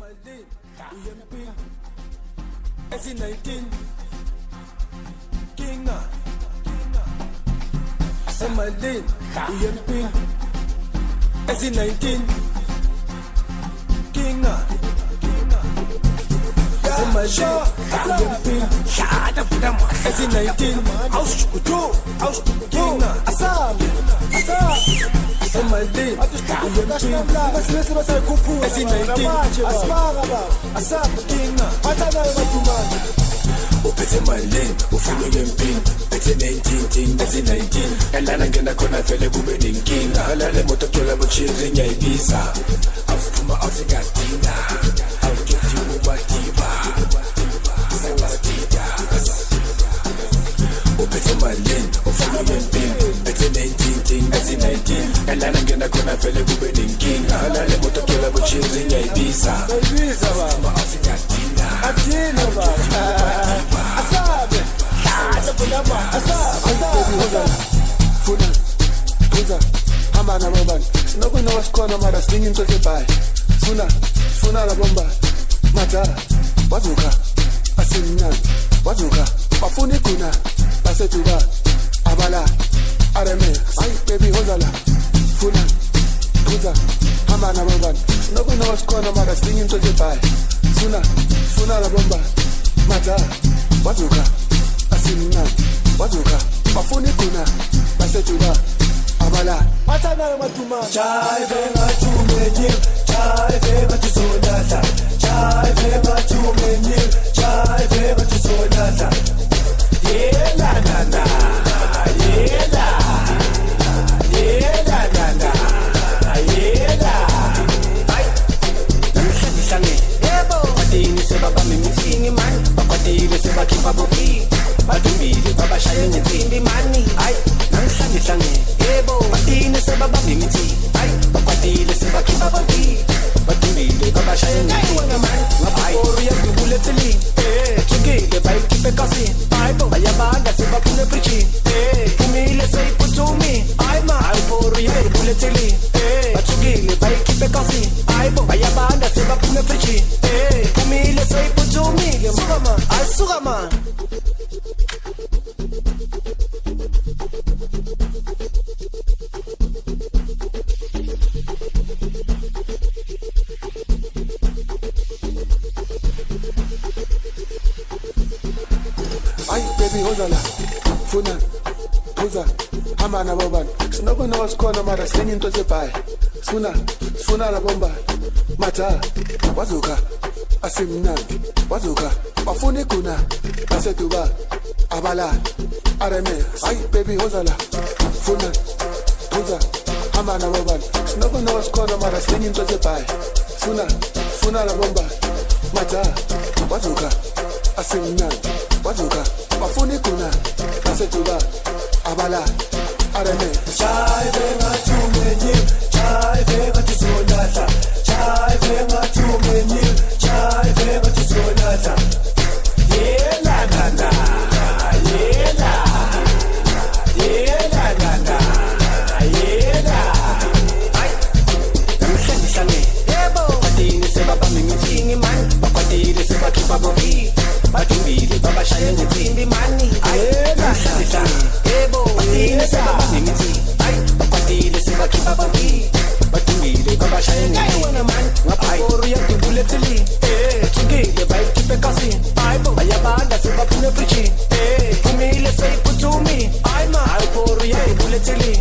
Emalini uyempini ezi-19 kinga emalini uyempini ezi-19 kinga emalini uyempini ezi-19 kinga emalini uphethe malini ufike empini phethe 19 ezi-19 elana ngena khona vele kube nenkinga alale moto thola bochiri ngiyayibiza awuphuma awusingadina awukethi ubadiba sebadida uphethe malini ufike empini phethe 19 ezi-19 elana ngena khona vele kube nenkinga alale moto thola bochiri ngiyayibiza awuphuma awusingadina Adina ba asabe funa kuza hamba nabo bani sinokuna wasikhona mara siningi into sebhayi funa labo mbani madala wazuka asimnandi wazuka bafuna iguna baseduba abala areme ayi baby hozala funa kuza hamba nabo bani sinokuna wasikhona mara siningi into sebhayi funa labo mbani madala wazuka asimnandi wazuka bafuna iguna baseduba abala athanayo madumana jive ngatumenye jive ngatuzonatha jive ngatumenye jive ngatuzonatha yela nana yela yela nana yela ay namhlanje yebo badini sebabame mithingi man bakwatile sebakhipha boki badumbile babashaya ngensimbi mani ay namhlanje yebo badini sebabame imithi ay bakwatile sebakhipha boki badumbile babashaya ngensimbi mani ngaphoru yadubuletheli thukile bayikhiphe kasi hayibo bayabanga sebaphule fridge phumile seyiphuthume ay ma ngaphoru yadubuletheli bathukile bayikhiphe kasi hayibo bayabanga sebaphule fridge phumile seyiphuthume suka man asuka man baby hozala funa kuza hamba nabo bani sinokuna wasikhona mara siningi into sebhayi funa labo mbani madala wazuka asimnandi wazuka bafuna iguna baseduba abala areme ayi baby hozala funa kuza hamba nabo bani sinokuna wasikhona mara siningi into sebhayi funa labo mbani madala wazuka asimnandi wazuka bafuna iguna baseduba abala areme jive ngatumenye jive ngatuzonatha jive ngatumenye jive ngatuzonatha yela nana yela yela nana yela ay namhlanje yebo badini sebabame mithingi man bakwatile sebakhipha boki badumbile babashaya ngensimbi mani namhlanje yebo badini sebabame imithi ay bakwatile sebakhipha boki badumbile babashaya ngensimbi mani ngaphoru yadubuletheli thukile bayikhiphe kasi hayibo bayabanga sebaphule fridge phumile seyiphuthume ay ma ngaphoru yadubuletheli